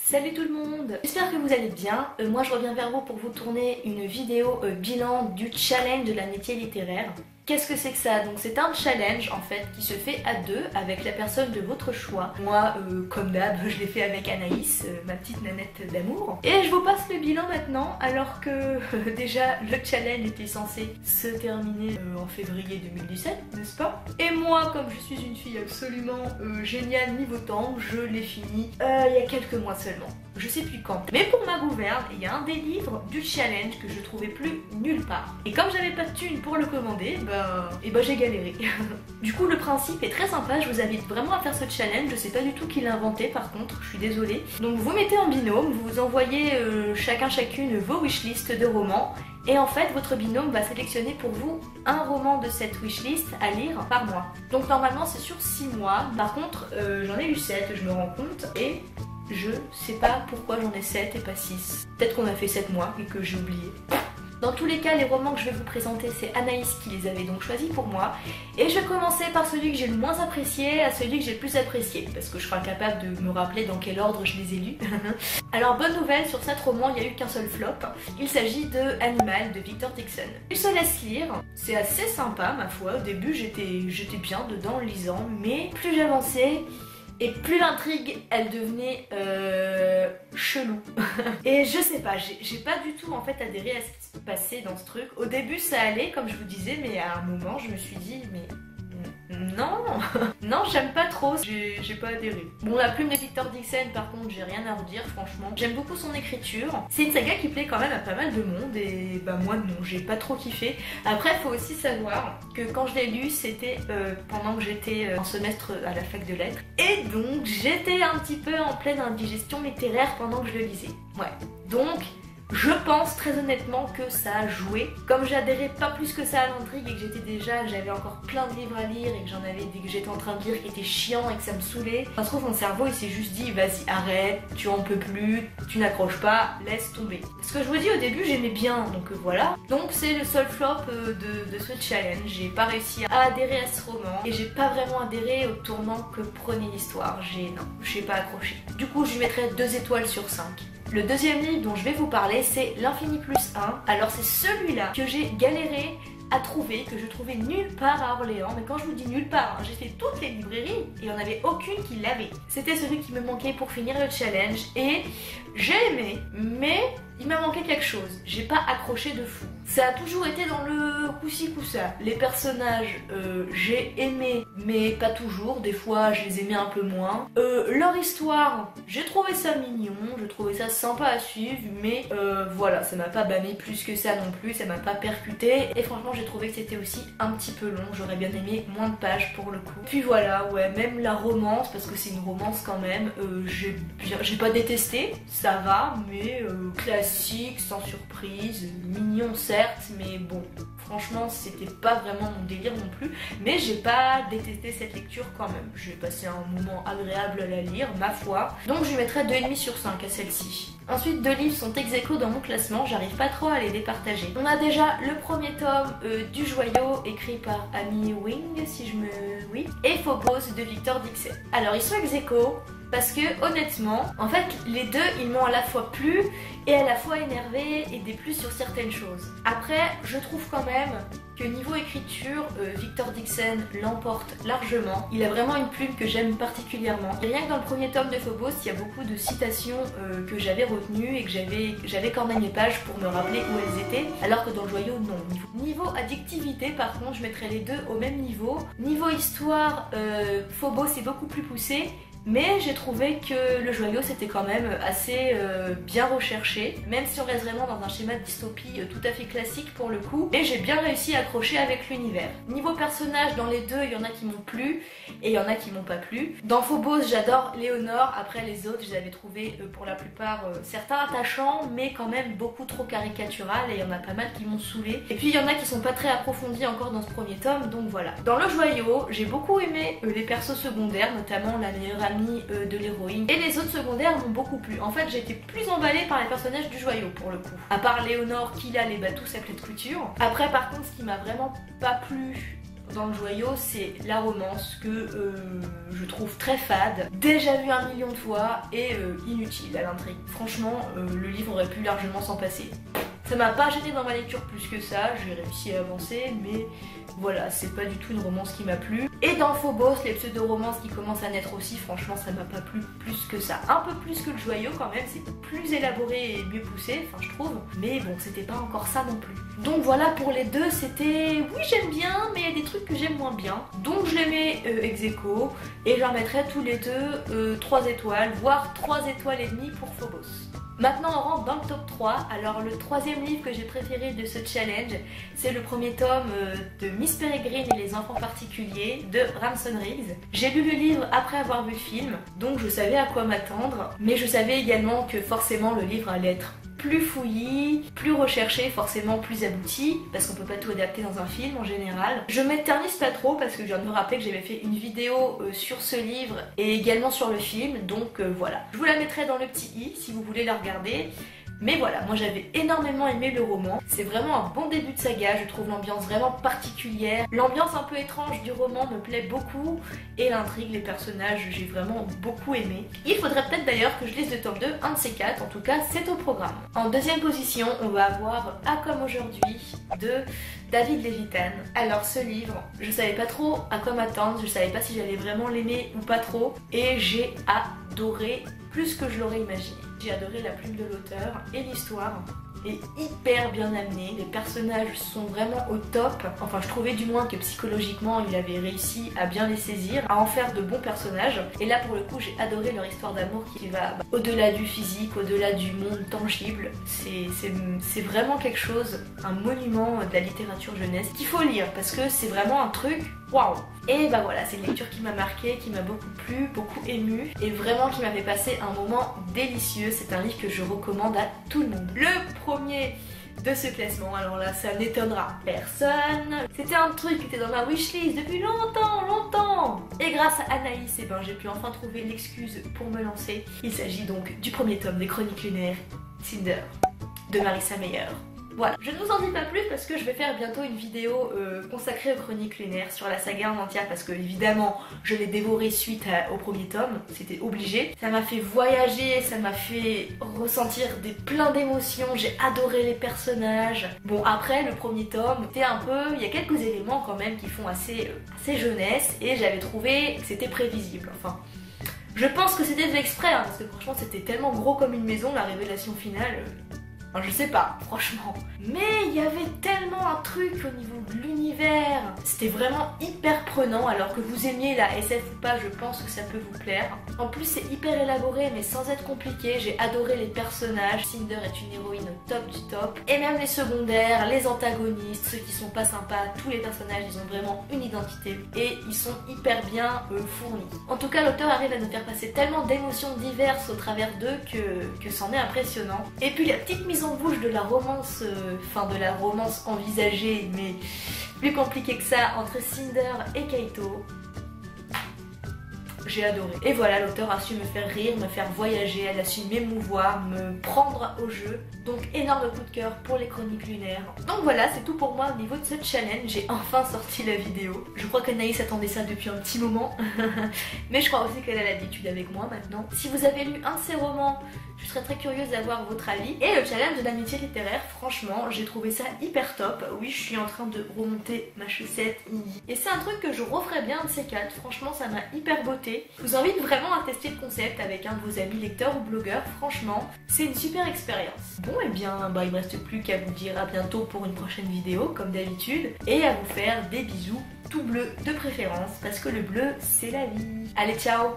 Salut tout le monde, j'espère que vous allez bien. Moi je reviens vers vous pour vous tourner une vidéo bilan du challenge de l'amitié littéraire. Qu'est-ce que c'est que ça? Donc c'est un challenge en fait qui se fait à deux avec la personne de votre choix. Moi comme d'hab je l'ai fait avec Anaïs, ma petite nanette d'amour. Et je vous passe le bilan maintenant alors que déjà le challenge était censé se terminer en février 2017, n'est-ce pas? Et moi comme je suis une fille absolument géniale niveau temps, je l'ai fini il y a quelques mois seulement. Je sais plus quand. Mais pour ma gouverne, il y a un des livres du challenge que je trouvais plus nulle part. Et comme j'avais pas de thune pour le commander, j'ai galéré. Du coup le principe est très sympa, je vous invite vraiment à faire ce challenge. Je sais pas du tout qui l'a inventé par contre, je suis désolée. Donc vous mettez en binôme, vous envoyez chacune vos wishlists de romans. Et en fait, votre binôme va sélectionner pour vous un roman de cette wishlist à lire par mois. Donc normalement c'est sur 6 mois. Par contre, j'en ai eu 7, je me rends compte. Et je sais pas pourquoi j'en ai 7 et pas 6. Peut-être qu'on a fait 7 mois et que j'ai oublié. Dans tous les cas, les romans que je vais vous présenter, c'est Anaïs qui les avait donc choisis pour moi. Et je vais commencer par celui que j'ai le moins apprécié à celui que j'ai le plus apprécié. Parce que je serai incapable de me rappeler dans quel ordre je les ai lus. Alors bonne nouvelle, sur 7 romans, il n'y a eu qu'un seul flop. Il s'agit de Animal de Victor Dixon. Il se laisse lire, c'est assez sympa ma foi. Au début j'étais bien dedans en lisant, mais plus j'avançais, et plus l'intrigue, elle devenait chelou. Et je sais pas, j'ai pas du tout en fait adhéré à ce qui se passait dans ce truc. Au début ça allait comme je vous disais, mais à un moment je me suis dit mais non, non j'aime pas trop, j'ai pas adhéré. Bon la plume de Victor Dixon par contre j'ai rien à redire franchement. J'aime beaucoup son écriture. C'est une saga qui plaît quand même à pas mal de monde et bah moi non, j'ai pas trop kiffé. Après faut aussi savoir que quand je l'ai lu c'était pendant que j'étais en semestre à la fac de lettres. Et donc j'étais un petit peu en pleine indigestion littéraire pendant que je le lisais. Ouais, donc je pense très honnêtement que ça a joué. Comme j'adhérais pas plus que ça à l'intrigue et que j'avais encore plein de livres à lire et que j'en avais dès que j'étais en train de lire qui étaient chiants et que ça me saoulait, ça se trouve mon cerveau il s'est juste dit vas-y arrête, tu en peux plus, tu n'accroches pas, laisse tomber. Ce que je vous dis au début j'aimais bien donc voilà. Donc c'est le seul flop de ce challenge. J'ai pas réussi à adhérer à ce roman et j'ai pas vraiment adhéré au tournant que prenait l'histoire. J'ai pas accroché. Du coup je lui mettrais 2 étoiles sur 5. Le deuxième livre dont je vais vous parler, c'est L'Infini plus 1. Alors c'est celui-là que j'ai galéré à trouver, que je trouvais nulle part à Orléans. Mais quand je vous dis nulle part, hein, j'ai fait toutes les librairies et il n'y en avait aucune qui l'avait. C'était celui qui me manquait pour finir le challenge et j'ai aimé, mais il m'a manqué quelque chose. J'ai pas accroché de fou. Ça a toujours été dans le coup-ci coup-ça. Les personnages, j'ai aimé, mais pas toujours. Des fois, je les aimais un peu moins. Leur histoire, j'ai trouvé ça mignon, je trouvais ça sympa à suivre, mais voilà, ça m'a pas bâmé plus que ça non plus, ça m'a pas percuté. Et franchement, j'ai trouvé que c'était aussi un petit peu long. J'aurais bien aimé moins de pages pour le coup. Puis voilà, ouais, même la romance, parce que c'est une romance quand même, j'ai pas détesté, ça va, mais classique, sans surprise, mignon certes, mais bon, franchement c'était pas vraiment mon délire non plus, mais j'ai pas détesté cette lecture quand même. J'ai passé un moment agréable à la lire, ma foi, donc je lui mettrai 2,5 sur 5 à celle-ci. Ensuite, 2 livres sont ex-aequo dans mon classement, j'arrive pas trop à les départager. On a déjà le premier tome du Joyau, écrit par Amy Wing, si je me... oui, et Phobos de Victor Dixon. Alors ils sont ex-aequo parce que honnêtement, en fait les deux ils m'ont à la fois plu et à la fois énervé et déplu sur certaines choses. Après, je trouve quand même que niveau écriture, Victor Dixon l'emporte largement. Il a vraiment une plume que j'aime particulièrement. Et rien que dans le premier tome de Phobos, il y a beaucoup de citations que j'avais retenues et que j'avais corné mes pages pour me rappeler où elles étaient, alors que dans le Joyau, non. Niveau addictivité, par contre, je mettrais les deux au même niveau. Niveau histoire, Phobos est beaucoup plus poussé. Mais j'ai trouvé que le Joyau c'était quand même assez bien recherché, même si on reste vraiment dans un schéma de dystopie tout à fait classique pour le coup. Et j'ai bien réussi à accrocher avec l'univers. Niveau personnage, dans les deux, il y en a qui m'ont plu et il y en a qui m'ont pas plu. Dans Phobos, j'adore Léonore, après les autres, je les avais trouvés pour la plupart certains attachants, mais quand même beaucoup trop caricatural et il y en a pas mal qui m'ont saoulé. Et puis il y en a qui sont pas très approfondis encore dans ce premier tome, donc voilà. Dans le Joyau, j'ai beaucoup aimé les persos secondaires, notamment la meilleure amie de l'héroïne, et les autres secondaires m'ont beaucoup plu. En fait j'ai été plus emballée par les personnages du Joyau pour le coup, à part Léonore qui là les bat tous à clé de couture. Après par contre ce qui m'a vraiment pas plu dans le joyau, c'est la romance que je trouve très fade, déjà vu 1 million de fois et inutile à l'intrigue. Franchement, le livre aurait pu largement s'en passer. Ça m'a pas gêné dans ma lecture plus que ça, j'ai réussi à avancer, mais voilà, c'est pas du tout une romance qui m'a plu. Et dans Phobos, les pseudo-romances qui commencent à naître aussi, franchement ça m'a pas plu plus que ça. Un peu plus que le joyau quand même, c'est plus élaboré et mieux poussé, enfin je trouve, mais bon, c'était pas encore ça non plus. Donc voilà, pour les deux, c'était... Oui, j'aime bien, mais il y a des trucs que j'aime moins bien. Donc je les mets ex aequo, et j'en mettrai tous les deux 3 étoiles, voire 3 étoiles et demie pour Phobos. Maintenant on rentre dans le top 3, alors le troisième livre que j'ai préféré de ce challenge, c'est le premier tome de Miss Peregrine et les enfants particuliers de Ramson Riggs. J'ai lu le livre après avoir vu le film, donc je savais à quoi m'attendre, mais je savais également que forcément le livre allait être plus fouillis, plus recherché, forcément plus abouti, parce qu'on peut pas tout adapter dans un film en général. Je m'éternise pas trop parce que je viens de me rappeler que j'avais fait une vidéo sur ce livre et également sur le film, donc voilà. Je vous la mettrai dans le petit i si vous voulez la regarder. Mais voilà, moi j'avais énormément aimé le roman. C'est vraiment un bon début de saga, je trouve l'ambiance vraiment particulière. L'ambiance un peu étrange du roman me plaît beaucoup. Et l'intrigue, les personnages, j'ai vraiment beaucoup aimé. Il faudrait peut-être d'ailleurs que je lise le tome 2, un de ces 4, en tout cas c'est au programme. En deuxième position, on va avoir A comme aujourd'hui de David Levitan. Alors ce livre, je savais pas trop à quoi m'attendre, je savais pas si j'allais vraiment l'aimer ou pas trop. Et j'ai adoré plus que je l'aurais imaginé. J'ai adoré la plume de l'auteur et l'histoire est hyper bien amenée, les personnages sont vraiment au top, enfin je trouvais du moins que psychologiquement il avait réussi à bien les saisir, à en faire de bons personnages, et là pour le coup j'ai adoré leur histoire d'amour qui va au-delà du physique, au-delà du monde tangible, c'est vraiment quelque chose, un monument de la littérature jeunesse qu'il faut lire parce que c'est vraiment un truc waouh. Et bah voilà, c'est une lecture qui m'a marqué, qui m'a beaucoup plu, beaucoup émue et vraiment qui m'a fait passer un moment délicieux. C'est un livre que je recommande à tout le monde. Le premier de ce classement, alors là ça n'étonnera personne, c'était un truc qui était dans ma wishlist depuis longtemps et grâce à Anaïs, eh ben, j'ai pu enfin trouver l'excuse pour me lancer. Il s'agit donc du premier tome des Chroniques lunaires, Cinder, de Marissa Meyer. Voilà, je ne vous en dis pas plus parce que je vais faire bientôt une vidéo consacrée aux Chroniques lunaires sur la saga en entière parce que évidemment je l'ai dévoré suite au premier tome, c'était obligé. Ça m'a fait voyager, ça m'a fait ressentir plein d'émotions, j'ai adoré les personnages. Bon après le premier tome, c'était un peu, il y a quelques éléments quand même qui font assez jeunesse et j'avais trouvé que c'était prévisible, enfin... Je pense que c'était fait exprès hein, parce que franchement c'était tellement gros comme une maison la révélation finale... Enfin, je sais pas, franchement. Mais il y avait tellement un truc au niveau de l'univers. C'était vraiment hyper prenant, alors que vous aimiez la SF ou pas, je pense que ça peut vous plaire. En plus, c'est hyper élaboré, mais sans être compliqué. J'ai adoré les personnages. Cinder est une héroïne au top du top. Et même les secondaires, les antagonistes, ceux qui sont pas sympas, tous les personnages, ils ont vraiment une identité. Et ils sont hyper bien fournis. En tout cas, l'auteur arrive à nous faire passer tellement d'émotions diverses au travers d'eux que c'en est impressionnant. Et puis la petite mise en bouche de la romance, de la romance envisagée, mais plus compliquée que ça, entre Cinder et Kaito. J'ai adoré. Et voilà, l'auteur a su me faire rire, me faire voyager, elle a su m'émouvoir, me prendre au jeu. Donc énorme coup de cœur pour les Chroniques lunaires. Donc voilà, c'est tout pour moi au niveau de ce challenge. J'ai enfin sorti la vidéo. Je crois qu'Anaïs attendait ça depuis un petit moment. Mais je crois aussi qu'elle a l'habitude avec moi maintenant. Si vous avez lu un de ses romans, je serais très curieuse d'avoir votre avis. Et le challenge de l'amitié littéraire, franchement, j'ai trouvé ça hyper top. Oui, je suis en train de remonter ma chaussette. Et c'est un truc que je referais bien de ces 4. Franchement, ça m'a hyper botté. Je vous invite vraiment à tester le concept avec un de vos amis lecteurs ou blogueurs. Franchement, c'est une super expérience. Bon, et bien, il me reste plus qu'à vous dire à bientôt pour une prochaine vidéo, comme d'habitude. Et à vous faire des bisous tout bleus de préférence, parce que le bleu, c'est la vie. Allez, ciao!